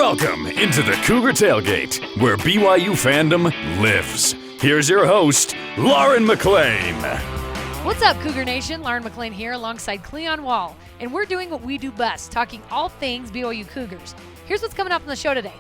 Welcome into the Cougar Tailgate, where BYU fandom lives. Here's your host, Lauren McLean. What's up, Cougar Nation? Lauren McLean here alongside Cleon Wall, and we're doing what we do best, talking all things BYU Cougars. Here's what's coming up on the show today.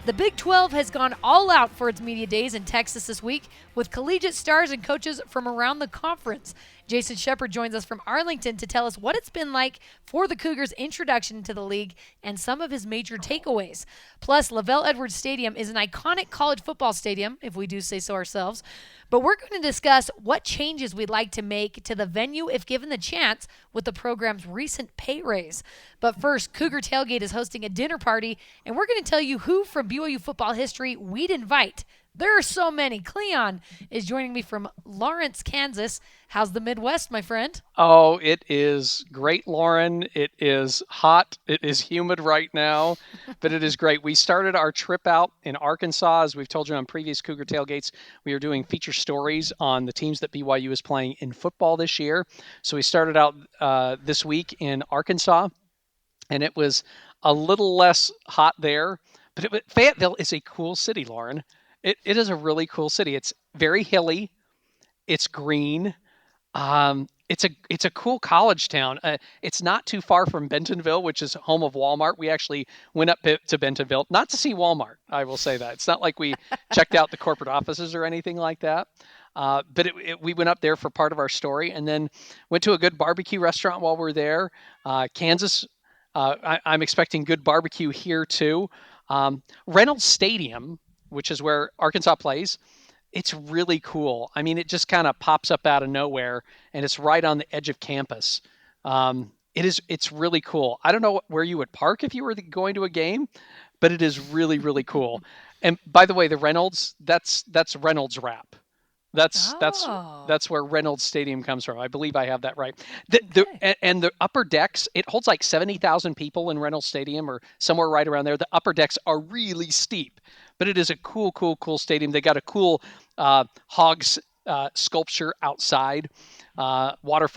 The Big 12 has gone all out for its media days in Texas this week with collegiate stars and coaches from around the conference. Jason Shepard joins us from Arlington to tell us what it's been like for the Cougars' introduction to the league and some of his major takeaways. Plus, Lavell Edwards Stadium is an iconic college football stadium, if we do say so ourselves. But we're going to discuss what changes we'd like to make to the venue if given the chance with the program's recent pay raise. But first, Cougar Tailgate is hosting a dinner party, and we're going to tell you who from BYU football history we'd invite. There are so many. Cleon is joining me from Lawrence, Kansas. How's the Midwest, my friend? Oh, it is great, Lauren. It is hot. It is humid right now, but it is great. We started our trip out in Arkansas. As we've told you on previous Cougar Tailgates, we are doing feature stories on the teams that BYU is playing in football this year. So we started out this week in Arkansas, and it was a little less hot there. But Fayetteville is a cool city, Lauren. It is a really cool city. It's very hilly. It's green. It's a cool college town. It's not too far from Bentonville, which is home of Walmart. We actually went up to Bentonville, not to see Walmart. I will say that. It's not like we checked out the corporate offices or anything like that. But we went up there for part of our story and then went to a good barbecue restaurant while we're there. Kansas, I'm expecting good barbecue here too. Reynolds Stadium, which is where Arkansas plays, it's really cool. I mean, it just kind of pops up out of nowhere, and it's right on the edge of campus. It's really cool. I don't know where you would park if you were going to a game, but it is really, really cool. And by the way, the Reynolds, that's Reynolds Wrap. That's where Reynolds Stadium comes from. I believe I have that right. And the upper decks, it holds like 70,000 people in Reynolds Stadium or somewhere right around there. The upper decks are really steep, but it is a cool stadium. They got a cool hogs sculpture outside, water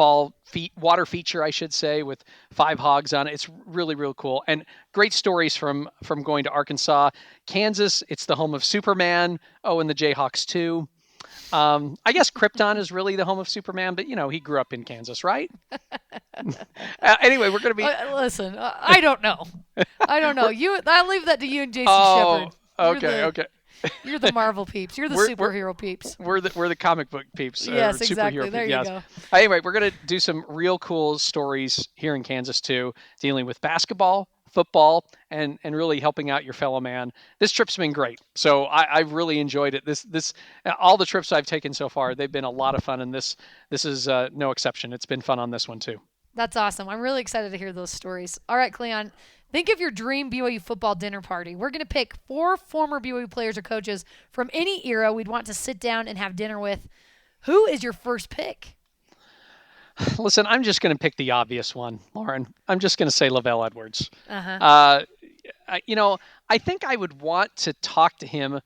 feature, I should say, with 5 hogs on it. It's really, really cool. And great stories from going to Arkansas. Kansas, it's the home of Superman. Oh, and the Jayhawks too. I guess Krypton is really the home of Superman, but, he grew up in Kansas, right? Anyway, we're going to be... Listen, I don't know. I'll leave that to you and Jason Shepard. Okay. You're the Marvel peeps. You're the superhero peeps. We're the comic book peeps. Yes, exactly. There you go. Anyway, we're going to do some real cool stories here in Kansas, too, dealing with basketball, football, and really helping out your fellow man. This trip's been great. So I've really enjoyed it. This all the trips I've taken so far, they've been a lot of fun, and this is no exception. It's been fun on this one, too. That's awesome. I'm really excited to hear those stories. All right, Cleon, think of your dream BYU football dinner party. We're going to pick 4 former BYU players or coaches from any era we'd want to sit down and have dinner with. Who is your first pick? Listen, I'm just going to pick the obvious one, Lauren. I'm just going to say Lavell Edwards. I think I would want to talk to him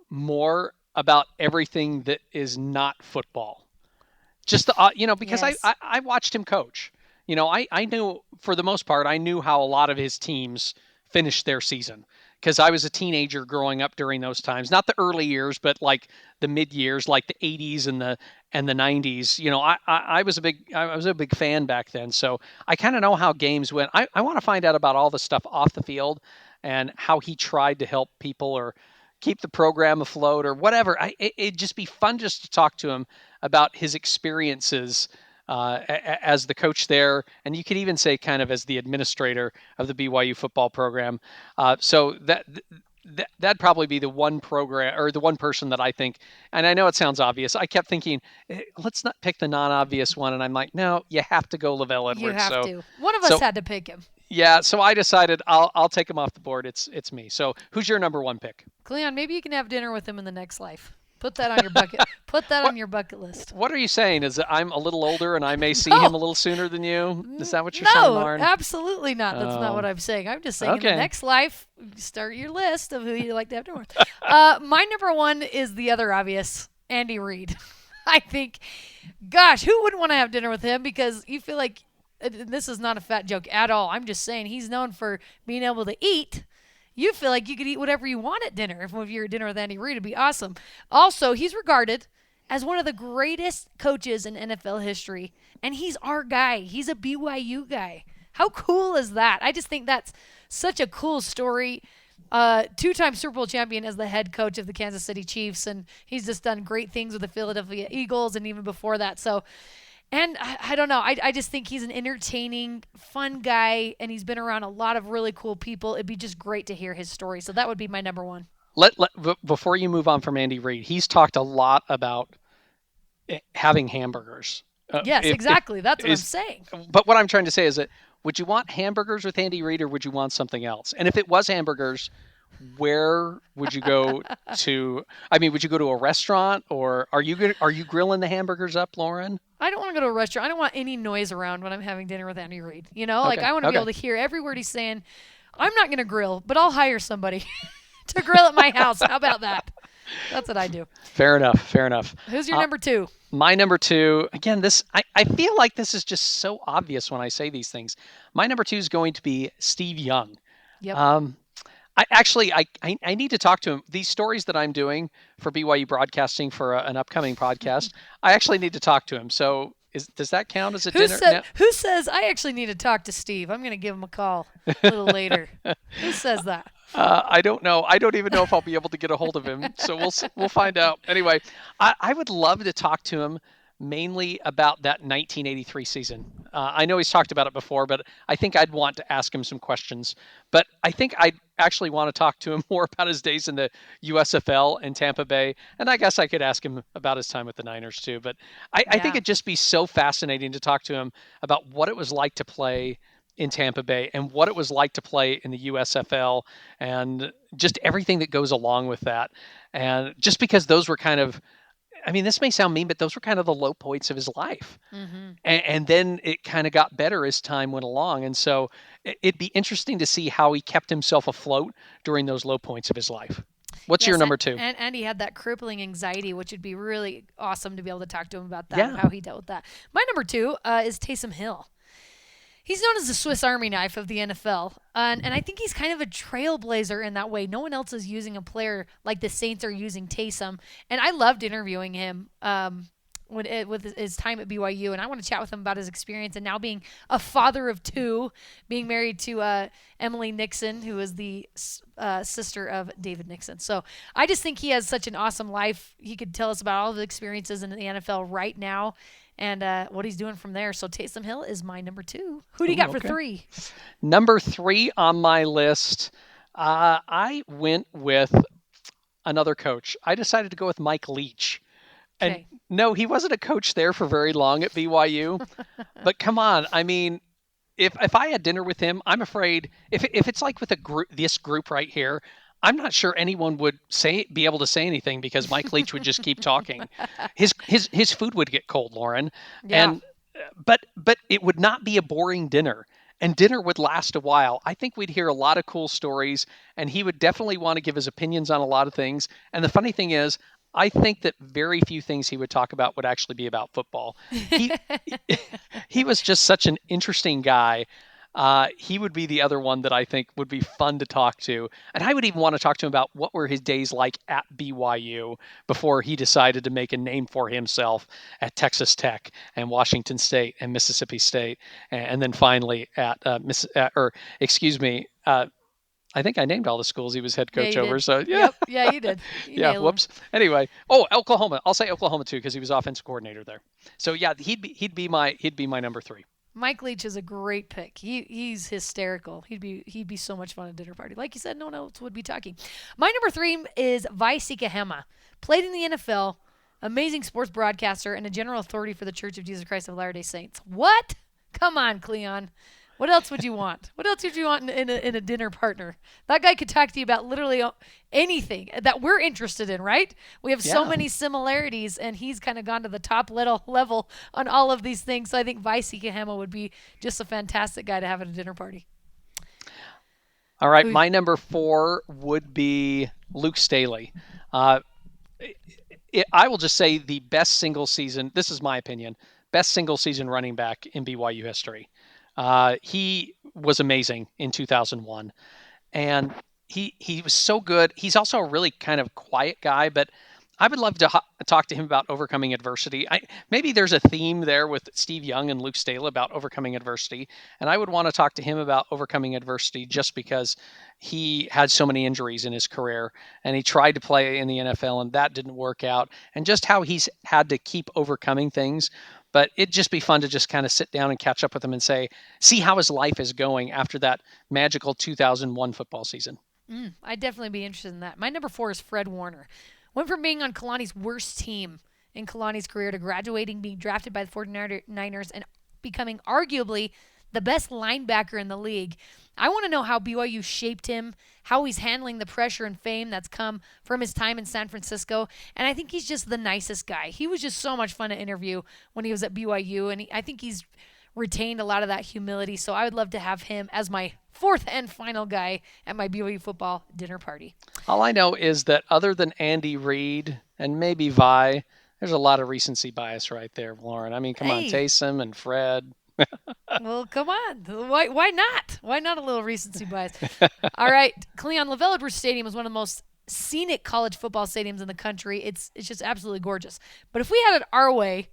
more about everything that is not football. Just because yes. I watched him coach. I knew, for the most part, I knew how a lot of his teams finished their season because I was a teenager growing up during those times. Not the early years, but like the mid years, like the 80s and the 90s. I was a big fan back then, so I kind of know how games went. I want to find out about all the stuff off the field and how he tried to help people or keep the program afloat or whatever. It'd just be fun just to talk to him about his experiences as the coach there, and you could even say kind of as the administrator of the BYU football program. So that'd probably be the one program or the one person that I think, and I know it sounds obvious. I kept thinking, let's not pick the non-obvious one, and I'm like, no, you have to go Lavell Edwards. You have to. One of us had to pick him. Yeah, so I decided I'll take him off the board. It's me. So who's your number one pick? Cleon, maybe you can have dinner with him in the next life. Put that on your bucket. Put that on your bucket list. What are you saying? Is that I'm a little older and I may see him a little sooner than you? Is that what you're saying, Lauren? No, absolutely not. That's not what I'm saying. I'm just saying in the next life, start your list of who you'd like to have dinner with. My number one is the other obvious, Andy Reid. I think, gosh, who wouldn't want to have dinner with him? Because you feel like, this is not a fat joke at all. I'm just saying he's known for being able to eat You feel like you could eat whatever you want at dinner. If you're at dinner with Andy Reid, it'd be awesome. Also, he's regarded as one of the greatest coaches in NFL history, and he's our guy. He's a BYU guy. How cool is that? I just think that's such a cool story. Two-time Super Bowl champion as the head coach of the Kansas City Chiefs, and he's just done great things with the Philadelphia Eagles and even before that. So, and I don't know. I just think he's an entertaining, fun guy, and he's been around a lot of really cool people. It'd be just great to hear his story. So that would be my number one. Before you move on from Andy Reid, he's talked a lot about having hamburgers. Yes, exactly. That's what I'm saying. But what I'm trying to say is that would you want hamburgers with Andy Reid or would you want something else? And if it was hamburgers, where would you go to? I mean, would you go to a restaurant or are you grilling the hamburgers up, Lauren? I don't want to go to a restaurant. I don't want any noise around when I'm having dinner with Andy Reid. You know, like I want to be able to hear every word he's saying. I'm not going to grill, but I'll hire somebody to grill at my house. How about that? That's what I do. Fair enough. Who's your number two? My number two, again, I feel like this is just so obvious when I say these things. My number two is going to be Steve Young. Yep. I need to talk to him. These stories that I'm doing for BYU Broadcasting for an upcoming podcast, I actually need to talk to him. So does that count as a dinner? Who says I actually need to talk to Steve? I'm going to give him a call a little later. Who says that? I don't know. I don't even know if I'll be able to get a hold of him. So we'll find out. Anyway, I would love to talk to him mainly about that 1983 season. I know he's talked about it before, but I think I'd want to ask him some questions. But I think I'd actually want to talk to him more about his days in the USFL in Tampa Bay. And I guess I could ask him about his time with the Niners too. But I think it'd just be so fascinating to talk to him about what it was like to play in Tampa Bay and what it was like to play in the USFL and just everything that goes along with that. And just because those were kind of, I mean, this may sound mean, but those were kind of the low points of his life. Mm-hmm. And then it kind of got better as time went along. And so it'd be interesting to see how he kept himself afloat during those low points of his life. What's your number two? And he had that crippling anxiety, which would be really awesome to be able to talk to him about that and how he dealt with that. My number two is Taysom Hill. He's known as the Swiss Army knife of the NFL, and I think he's kind of a trailblazer in that way. No one else is using a player like the Saints are using Taysom, and I loved interviewing him with his time at BYU, and I want to chat with him about his experience and now being a father of two, being married to Emily Nixon, who is the sister of David Nixon. So I just think he has such an awesome life. He could tell us about all of the experiences in the NFL right now, and what he's doing from there. So Taysom Hill is my number two. Who do you got for three? Number three on my list, I went with another coach. I decided to go with Mike Leach. And no, he wasn't a coach there for very long at BYU. But come on, I mean, if I had dinner with him, I'm afraid if it's like with this group right here, I'm not sure anyone would be able to say anything because Mike Leach would just keep talking. His food would get cold, Lauren. Yeah. But it would not be a boring dinner. And dinner would last a while. I think we'd hear a lot of cool stories, and he would definitely want to give his opinions on a lot of things. And the funny thing is, I think that very few things he would talk about would actually be about football. He was just such an interesting guy. He would be the other one that I think would be fun to talk to. And I would even want to talk to him about what were his days like at BYU before he decided to make a name for himself at Texas Tech and Washington State and Mississippi State. And then finally at, I think I named all the schools he was head coach over. So yeah. Yep. Yeah, you did. Whoops. Anyway, Oklahoma. I'll say Oklahoma too because he was offensive coordinator there. So yeah, he'd be my number three. Mike Leach is a great pick. He's hysterical. He'd be so much fun at a dinner party. Like you said, no one else would be talking. My number three is Vaisi Kahema. Played in the NFL, amazing sports broadcaster, and a general authority for the Church of Jesus Christ of Latter-day Saints. What? Come on, Cleon. What else would you want? What else would you want in a dinner partner? That guy could talk to you about literally anything that we're interested in, right? We have so many similarities, and he's kind of gone to the top level on all of these things. So I think Vaisi Kahema would be just a fantastic guy to have at a dinner party. All right, my number four would be Luke Staley. I will just say the best single season, this is my opinion, best single season running back in BYU history. He was amazing in 2001. And he was so good. He's also a really kind of quiet guy, but I would love to talk to him about overcoming adversity. Maybe there's a theme there with Steve Young and Luke Stala about overcoming adversity, and I would want to talk to him about overcoming adversity just because he had so many injuries in his career, and he tried to play in the NFL, and that didn't work out, and just how he's had to keep overcoming things. But it'd just be fun to just kind of sit down and catch up with him and see how his life is going after that magical 2001 football season. I'd definitely be interested in that. My number 4 is Fred Warner. Went from being on Kalani's worst team in Kalani's career to graduating, being drafted by the 49ers, and becoming arguably the best linebacker in the league. I want to know how BYU shaped him, how he's handling the pressure and fame that's come from his time in San Francisco, and I think he's just the nicest guy. He was just so much fun to interview when he was at BYU, and I think he's retained a lot of that humility, so I would love to have him as my 4th and final guy at my BYU football dinner party. All I know is that other than Andy Reid and maybe Vi, there's a lot of recency bias right there, Lauren. I mean, come on, Taysom and Fred. Well, come on. Why not? Why not a little recency bias? All right, Cleon, Lavell Edwards Stadium is one of the most scenic college football stadiums in the country. It's just absolutely gorgeous. But if we had it our way,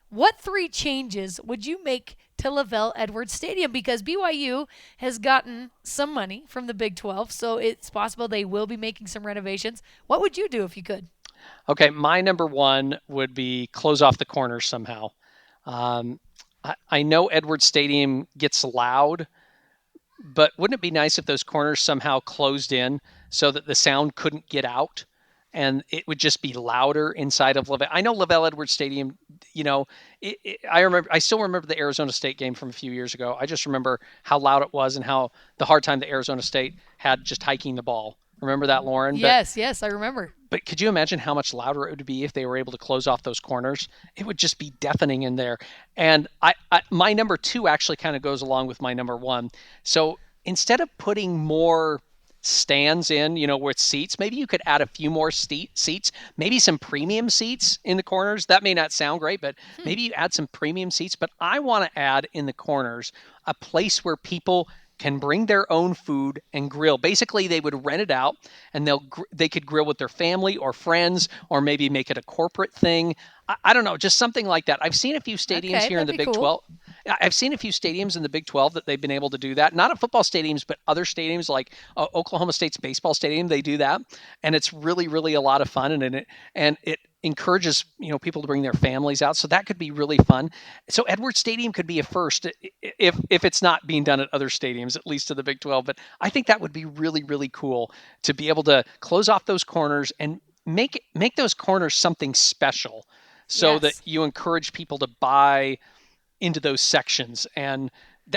what 3 changes would you make to Lavell Edwards Stadium? Because BYU has gotten some money from the Big 12, so it's possible they will be making some renovations. What would you do if you could? Okay, my number 1 would be close off the corners somehow. I know Edwards Stadium gets loud, but wouldn't it be nice if those corners somehow closed in so that the sound couldn't get out? And it would just be louder inside of Lavell. I know Lavell Edwards Stadium, I still remember the Arizona State game from a few years ago. I just remember how loud it was and how the hard time that Arizona State had just hiking the ball. Remember that, Lauren? Yes, I remember. But could you imagine how much louder it would be if they were able to close off those corners? It would just be deafening in there. And my number 2 actually kind of goes along with my number 1. So instead of putting more stands in, with seats, maybe you could add a few more seats, maybe some premium seats in the corners. That may not sound great, but maybe you add some premium seats. But I want to add in the corners a place where people can bring their own food and grill. Basically, they would rent it out, and they could grill with their family or friends, or maybe make it a corporate thing. I don't know, just something like that. I've seen a few stadiums here in the Big 12. I've seen a few stadiums in the Big 12 that they've been able to do that. Not at football stadiums, but other stadiums like Oklahoma State's baseball stadium. They do that, and it's really, really a lot of fun. And it encourages people to bring their families out. So that could be really fun. So Edwards Stadium could be a first if it's not being done at other stadiums, at least to the Big 12. But I think that would be really, really cool to be able to close off those corners and make those corners something special, so that you encourage people to buy into those sections. And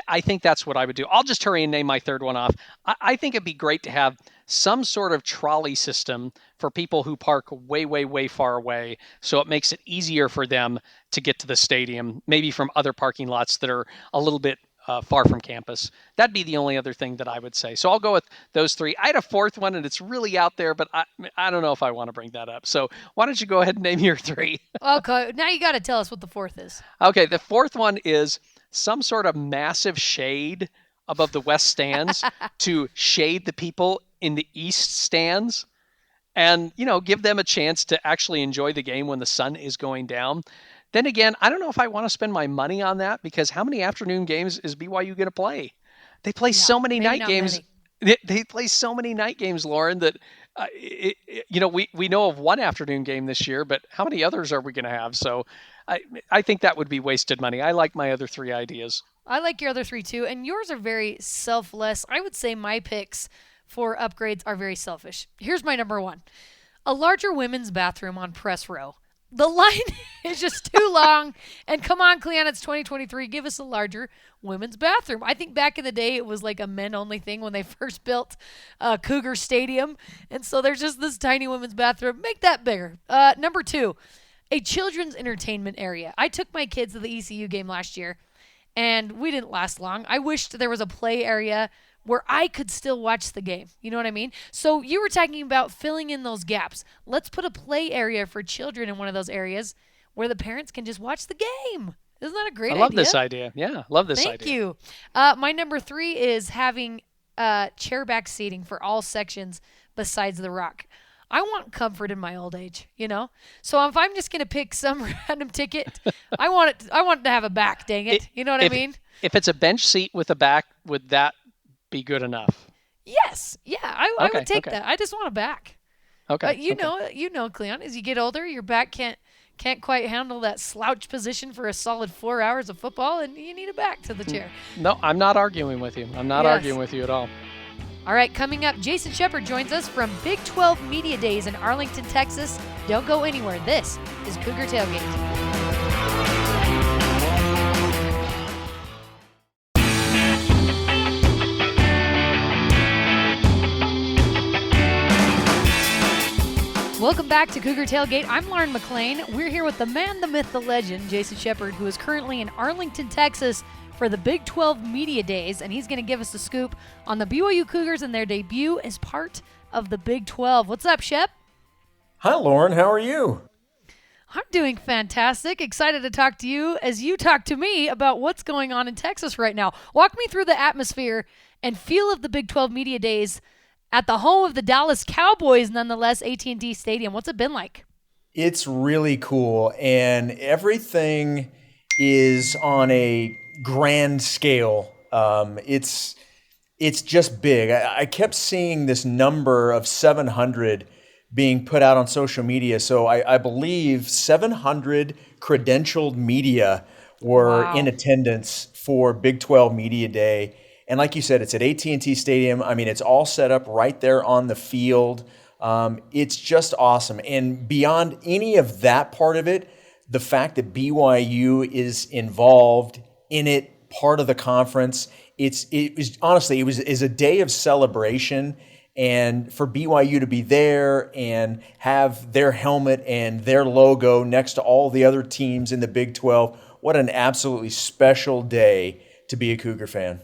I think that's what I would do. I'll just hurry and name my 3rd one off. I think it'd be great to have some sort of trolley system for people who park way, way, way far away, so it makes it easier for them to get to the stadium, maybe from other parking lots that are a little bit far from campus. That'd be the only other thing that I would say. So I'll go with those 3. I had a 4th one, and it's really out there, but I don't know if I want to bring that up. So why don't you go ahead and name your 3? Okay, now you got to tell us what the 4th is. Okay, the 4th one is some sort of massive shade above the west stands to shade the people in the east stands, and give them a chance to actually enjoy the game when the sun is going down. Then again, I don't know if I want to spend my money on that, because how many afternoon games is BYU going to play? They play so many night games. They play so many night games, Lauren, that we know of one afternoon game this year, but how many others are we going to have? So I think that would be wasted money. I like my other 3 ideas. I like your other 3 too, and yours are very selfless. I would say my picks for upgrades are very selfish. Here's my number 1. A larger women's bathroom on press row. The line is just too long. And come on, Cleon, it's 2023. Give us a larger women's bathroom. I think back in the day, it was like a men-only thing when they first built Cougar Stadium. And so there's just this tiny women's bathroom. Make that bigger. Number 2, a children's entertainment area. I took my kids to the ECU game last year, and we didn't last long. I wished there was a play area where I could still watch the game. You know what I mean? So you were talking about filling in those gaps. Let's put a play area for children in one of those areas where the parents can just watch the game. Isn't that a great idea? I love this idea. Yeah, love this idea. Thank you. My number 3 is having chair back seating for all sections besides the rock. I want comfort in my old age, So if I'm just gonna pick some random ticket, I want it to have a back. Dang it, you know what I mean? If it's a bench seat with a back, would that be good enough? Yes, yeah, I would take that. I just want a back. Okay. But you know, Cleon, as you get older, your back can't quite handle that slouch position for a solid 4 hours of football, and you need a back to the chair. No, I'm not arguing with you. I'm not arguing with you at all. All right, coming up, Jason Shepard joins us from Big 12 Media Days in Arlington, Texas. Don't go anywhere. This is Cougar Tailgate. Welcome back to Cougar Tailgate. I'm Lauren McLean. We're here with the man, the myth, the legend, Jason Shepard, who is currently in Arlington, Texas for the Big 12 Media Days, and he's going to give us the scoop on the BYU Cougars and their debut as part of the Big 12. What's up, Shep? Hi, Lauren. How are you? I'm doing fantastic. Excited to talk to you as you talk to me about what's going on in Texas right now. Walk me through the atmosphere and feel of the Big 12 Media Days at the home of the Dallas Cowboys, nonetheless, AT&T Stadium. What's it been like? It's really cool, and everything is on a grand scale. It's just big. I kept seeing this number of 700 being put out on social media. So I believe 700 credentialed media were in attendance for Big 12 Media Day. And like you said, it's at AT&T Stadium. I mean, it's all set up right there on the field. It's just awesome. And beyond any of that part of it, the fact that BYU is involved in it, part of the conference, it was a day of celebration. And for BYU to be there and have their helmet and their logo next to all the other teams in the Big 12, what an absolutely special day to be a Cougar fan.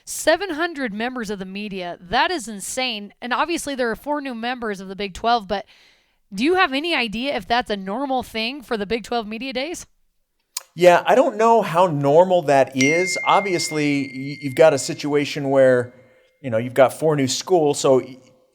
700 members of the media. That is insane. And obviously there are 4 new members of the Big 12, but do you have any idea if that's a normal thing for the Big 12 Media Days? Yeah, I don't know how normal that is. Obviously, you've got a situation where, you've got 4 new schools, so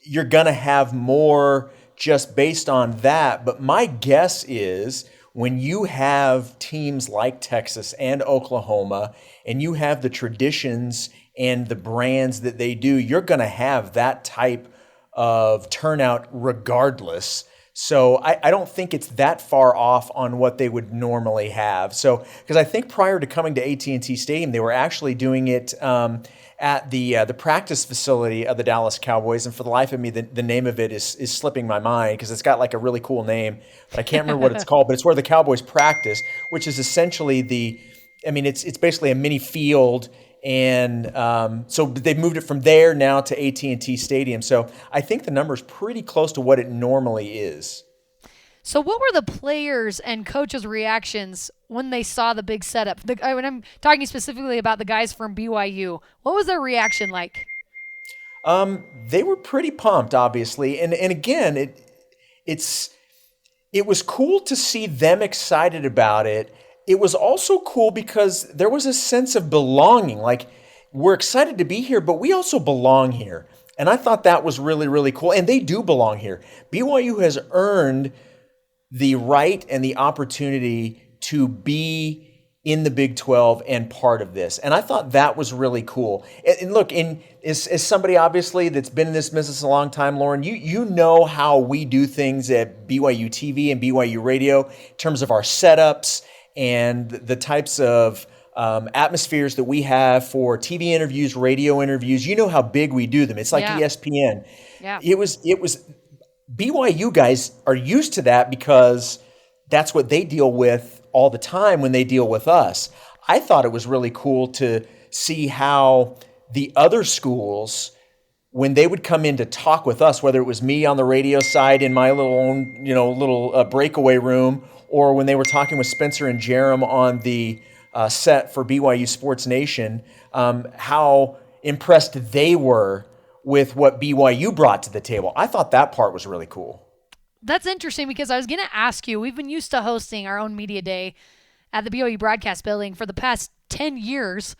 you're going to have more just based on that. But my guess is when you have teams like Texas and Oklahoma, and you have the traditions and the brands that they do, you're going to have that type of turnout regardless. So I don't think it's that far off on what they would normally have. So, because I think prior to coming to AT&T Stadium, they were actually doing it at the practice facility of the Dallas Cowboys. And for the life of me, the name of it is slipping my mind because it's got like a really cool name, but I can't remember what it's called. But it's where the Cowboys practice, which is essentially it's basically a mini field. And so they've moved it from there now to AT&T Stadium. So I think the number is pretty close to what it normally is. So what were the players and coaches' reactions when they saw the big setup? When I'm talking specifically about the guys from BYU, what was their reaction like? They were pretty pumped, obviously. And again, it was cool to see them excited about it. It was also cool because there was a sense of belonging. Like, we're excited to be here, but we also belong here. And I thought that was really, really cool. And they do belong here. BYU has earned the right and the opportunity to be in the Big 12 and part of this. And I thought that was really cool. And look, as somebody obviously that's been in this business a long time, Lauren, you know how we do things at BYUtv and BYU Radio in terms of our setups and the types of atmospheres that we have for TV interviews, radio interviews. You know how big we do them. It's like ESPN. Yeah. It was BYU guys are used to that because that's what they deal with all the time when they deal with us. I thought it was really cool to see how the other schools, when they would come in to talk with us, whether it was me on the radio side in my little breakaway room, or when they were talking with Spencer and Jerem on the set for BYU Sports Nation, how impressed they were with what BYU brought to the table. I thought that part was really cool. That's interesting because I was going to ask you, we've been used to hosting our own media day at the BYU broadcast building for the past 10 years.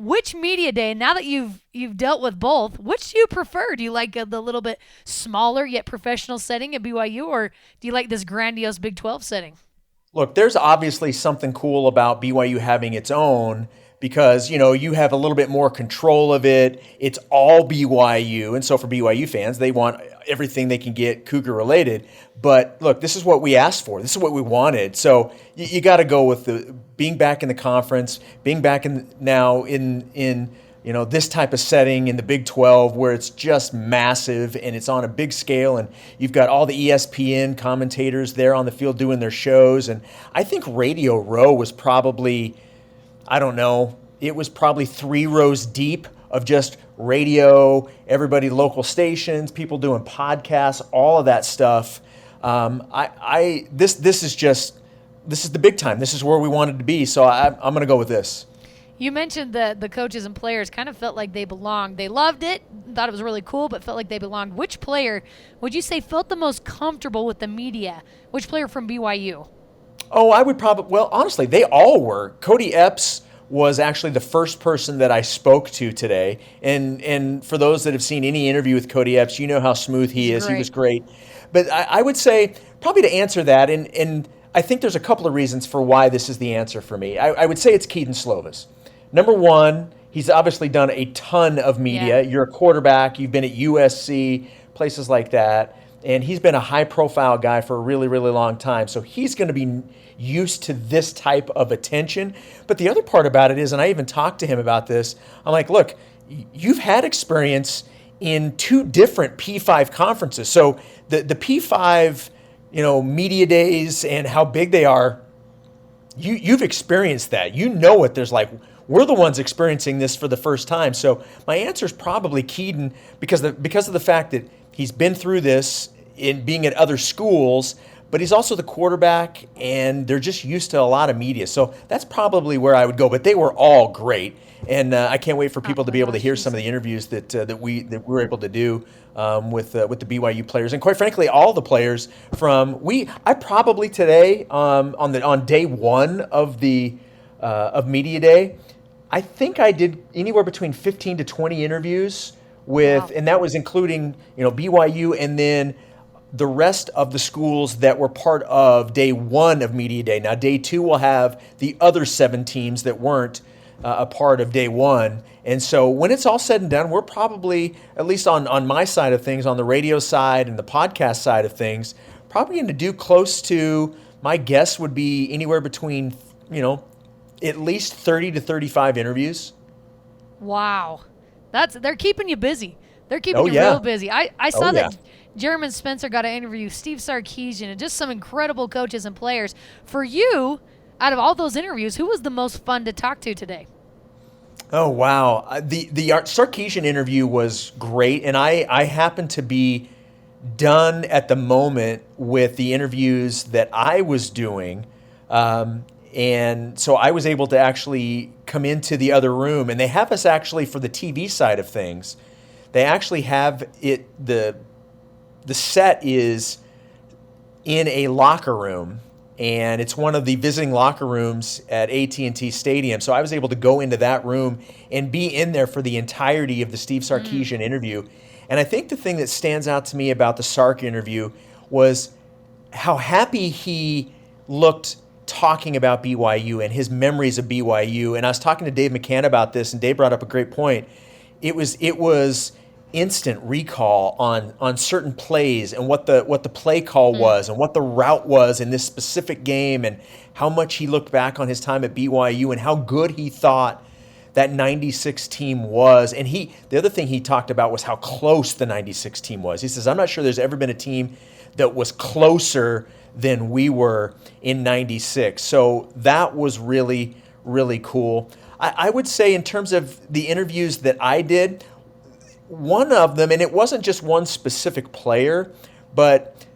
Which media day, now that you've dealt with both, which do you prefer? Do you like the little bit smaller yet professional setting at BYU, or do you like this grandiose Big 12 setting? Look, there's obviously something cool about BYU having its own because, you have a little bit more control of it. It's all BYU. And so for BYU fans, they want everything they can get Cougar related. But look, this is what we asked for. This is what we wanted. So you got to go with the being back in the conference, being back in this type of setting in the Big 12 where it's just massive and it's on a big scale, and you've got all the ESPN commentators there on the field doing their shows. And I think Radio Row was probably, I don't know, it was probably 3 rows deep of just radio, everybody, local stations, people doing podcasts, all of that stuff. This is the big time. This is where we wanted to be. So I'm going to go with this. You mentioned the coaches and players kind of felt like they belonged. They loved it, thought it was really cool, but felt like they belonged. Which player would you say felt the most comfortable with the media? Which player from BYU? Oh, I would honestly, they all were. Cody Epps was actually the first person that I spoke to today. And for those that have seen any interview with Cody Epps, you know how smooth he is. He was great. But I would say probably to answer that, and I think there's a couple of reasons for why this is the answer for me. I would say it's Keaton Slovis. Number one, he's obviously done a ton of media. Yeah. You're a quarterback. You've been at USC, places like that. And he's been a high-profile guy for a really, really long time. So he's going to be used to this type of attention. But the other part about it is, and I even talked to him about this, I'm like, look, you've had experience in 2 different P5 conferences. So the P5, media days and how big they are, you've experienced that. You know what there's like. We're the ones experiencing this for the first time. So my answer is probably Keaton because of the fact that he's been through this in being at other schools, but he's also the quarterback, and they're just used to a lot of media. So that's probably where I would go. But they were all great, and I can't wait for people to be able to hear some of the interviews that we were able to do with the BYU players, and quite frankly, all the players I probably today on day one of the of media day, I think I did anywhere between 15 to 20 interviews with, and that was including, BYU and then the rest of the schools that were part of day one of media day. Now, day 2 will have the other 7 teams that weren't a part of day 1. And so when it's all said and done, we're probably, at least on my side of things, on the radio side and the podcast side of things, probably going to do close to, my guess would be anywhere between, at least 30 to 35 interviews. Wow. They're keeping you busy. They're keeping you real busy. I saw that Jeremy Spencer got to interview Steve Sarkisian and just some incredible coaches and players. For you, out of all those interviews, who was the most fun to talk to today? Oh, wow. The Sarkisian interview was great, and I happened to be done at the moment with the interviews that I was doing. And so I was able to actually come into the other room, and they have us actually for the TV side of things. They actually have it, the set is in a locker room, and it's one of the visiting locker rooms at AT&T Stadium. So I was able to go into that room and be in there for the entirety of the Steve Sarkisian interview. And I think the thing that stands out to me about the Sark interview was how happy he looked talking about BYU and his memories of BYU. And I was talking to Dave McCann about this, and Dave brought up a great point. It was instant recall on certain plays and what the play call was and what the route was in this specific game, and how much he looked back on his time at BYU and how good he thought that 96 team was. And the other thing he talked about was how close the 96 team was. He says, I'm not sure there's ever been a team that was closer than we were in 96. So that was really, really cool. I would say in terms of the interviews that I did, one of them, and it wasn't just one specific player, but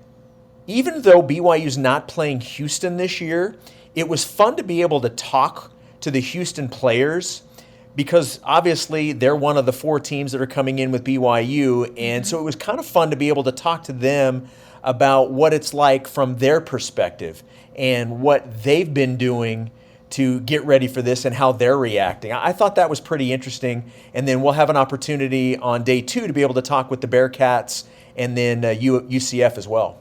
even though BYU's not playing Houston this year, it was fun to be able to talk to the Houston players, because obviously they're one of the 4 teams that are coming in with BYU. And so it was kind of fun to be able to talk to them about what it's like from their perspective and what they've been doing to get ready for this and how they're reacting. I thought that was pretty interesting. And then we'll have an opportunity on day 2 to be able to talk with the Bearcats and then UCF as well.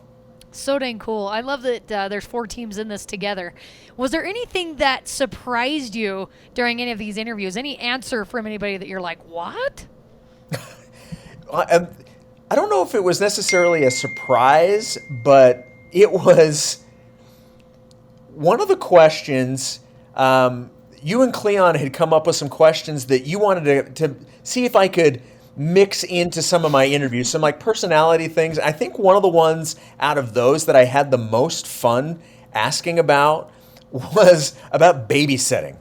So dang cool. I love that there's 4 teams in this together. Was there anything that surprised you during any of these interviews? Any answer from anybody that you're like, what? I don't know if it was necessarily a surprise, but it was one of the questions. You and Cleon had come up with some questions that you wanted to see if I could mix into some of my interviews, some like personality things. I think one of the ones out of those that I had the most fun asking about was about babysitting.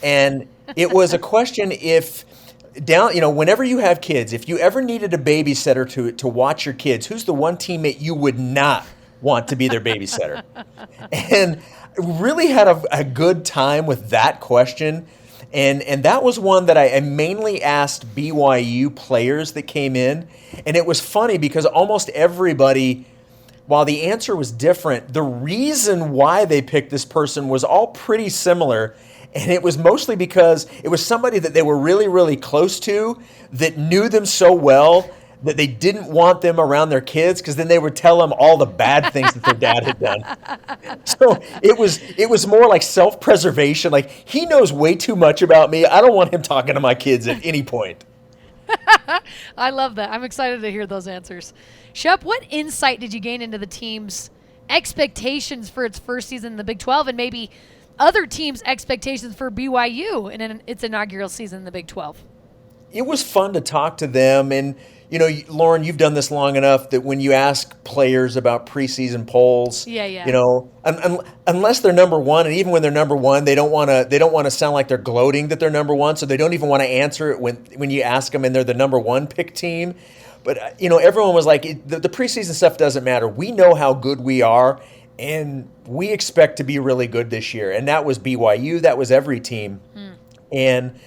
And it was a question whenever you have kids, if you ever needed a babysitter to watch your kids, who's the one teammate you would not want to be their babysitter? And really had a good time with that question. And that was one that I mainly asked BYU players that came in. And it was funny because almost everybody, while the answer was different, the reason why they picked this person was all pretty similar. And it was mostly because it was somebody that they were really, really close to that knew them so well that they didn't want them around their kids because then they would tell them all the bad things that their dad had done. So it was more like self-preservation. Like, he knows way too much about me. I don't want him talking to my kids at any point. I love that. I'm excited to hear those answers. Shep, what insight did you gain into the team's expectations for its first season in the Big 12 and maybe other teams' expectations for BYU in its inaugural season in the Big 12? It was fun to talk to them. And, Lauren, you've done this long enough that when you ask players about preseason polls, unless they're number one, and even when they're number one, they don't want to sound like they're gloating that they're number one, so they don't even want to answer it when you ask them and they're the number one pick team. But everyone was like, the preseason stuff doesn't matter. We know how good we are, and we expect to be really good this year. And that was BYU. That was every team. And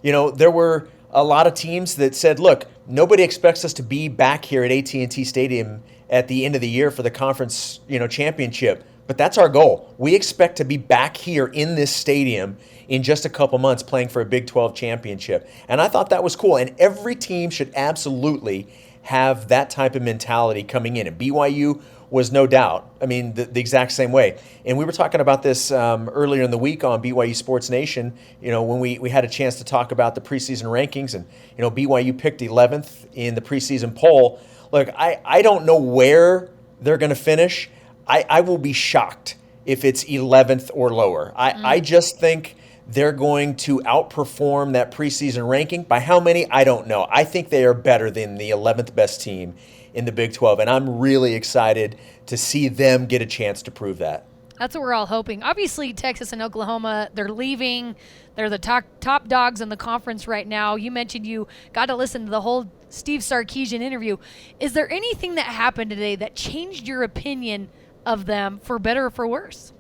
there were a lot of teams that said, look, nobody expects us to be back here at AT&T Stadium at the end of the year for the conference, championship. But that's our goal. We expect to be back here in this stadium in just a couple months playing for a Big 12 championship. And I thought that was cool. And every team should absolutely have that type of mentality coming in. And BYU was no doubt, the exact same way. And we were talking about this earlier in the week on BYU Sports Nation, when we had a chance to talk about the preseason rankings. And, BYU picked 11th in the preseason poll. Look, I don't know where they're going to finish. I will be shocked if it's 11th or lower. I just think they're going to outperform that preseason ranking. By how many, I don't know. I think they are better than the 11th best team in the Big 12, and I'm really excited to see them get a chance to prove that. That's what we're all hoping. Obviously, Texas and Oklahoma, they're leaving. They're the top dogs in the conference right now. You mentioned you got to listen to the whole Steve Sarkisian interview. Is there anything that happened today that changed your opinion of them for better or for worse?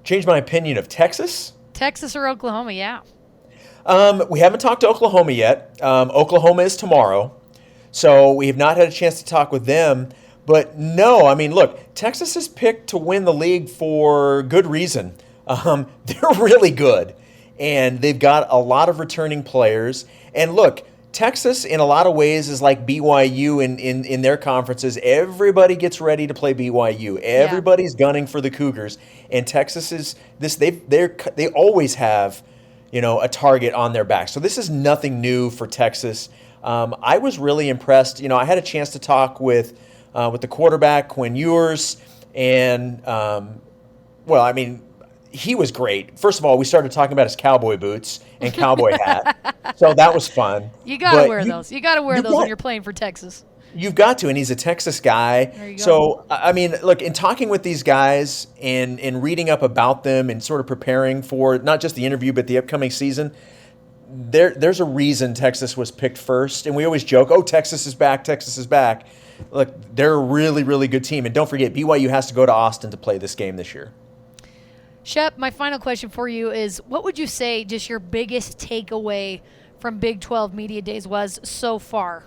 Changed my opinion of Texas? Texas or Oklahoma, yeah. We haven't talked to Oklahoma yet. Oklahoma is tomorrow. So we have not had a chance to talk with them. But no, look, Texas is picked to win the league for good reason. They're really good. And they've got a lot of returning players. And look, Texas in a lot of ways is like BYU in their conferences. Everybody gets ready to play BYU. Everybody's gunning for the Cougars. And Texas is this. They always have, a target on their back. So this is nothing new for Texas. I was really impressed. I had a chance to talk with the quarterback, Quinn Ewers, and he was great. First of all, we started talking about his cowboy boots and cowboy hat, so that was fun. You got to wear those. You got to wear those when you're playing for Texas. You've got to, and he's a Texas guy. There you go. So, look, in talking with these guys and reading up about them and sort of preparing for not just the interview but the upcoming season, there's a reason Texas was picked first. And we always joke, oh, Texas is back, Texas is back. Look, they're a really, really good team. And don't forget, BYU has to go to Austin to play this game this year. Shep, my final question for you is, what would you say just your biggest takeaway from Big 12 Media Days was so far?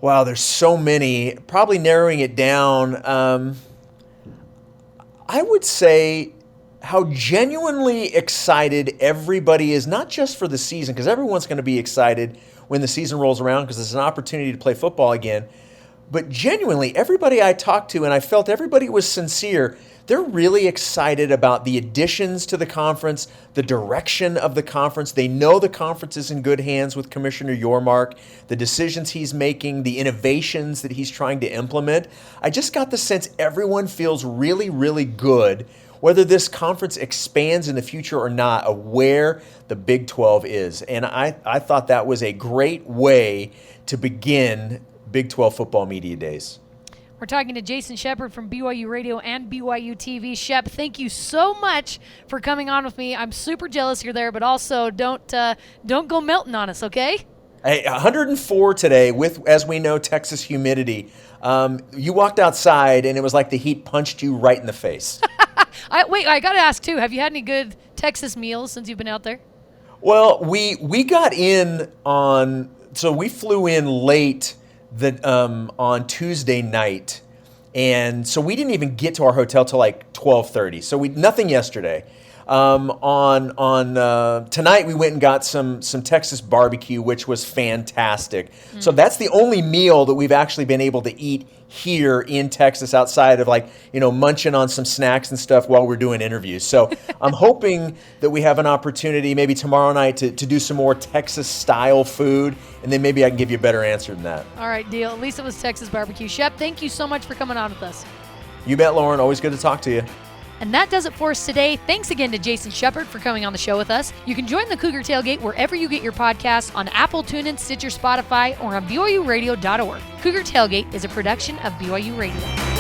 Wow, there's so many. Probably narrowing it down, I would say how genuinely excited everybody is, not just for the season, because everyone's going to be excited when the season rolls around because it's an opportunity to play football again. But genuinely, everybody I talked to, and I felt everybody was sincere, they're really excited about the additions to the conference, the direction of the conference. They know the conference is in good hands with Commissioner Yormark, the decisions he's making, the innovations that he's trying to implement. I just got the sense everyone feels really, really good, whether this conference expands in the future or not, of where the Big 12 is. And I thought that was a great way to begin Big 12 football media days. We're talking to Jason Shepard from BYU Radio and BYUtv. Shep, thank you so much for coming on with me. I'm super jealous you're there, but also don't go melting on us, okay? Hey, 104 today with, as we know, Texas humidity. You walked outside and it was like the heat punched you right in the face. I got to ask too, have you had any good Texas meals since you've been out there? Well, we got in on, so we flew in late on Tuesday night, and so we didn't even get to our hotel till like 12:30. So nothing yesterday. Tonight we went and got some Texas barbecue, which was fantastic. So that's the only meal that we've actually been able to eat here in Texas outside of munching on some snacks and stuff while we're doing interviews. So I'm hoping that we have an opportunity maybe tomorrow night to do some more Texas style food, and then maybe I can give you a better answer than that. All right, deal. At least it was Texas barbecue. Shep, thank you so much for coming on with us. You bet, Lauren. Always good to talk to you. And that does it for us today. Thanks again to Jason Shepard for coming on the show with us. You can join the Cougar Tailgate wherever you get your podcasts on Apple, TuneIn, Stitcher, Spotify, or on BYURadio.org. Cougar Tailgate is a production of BYU Radio.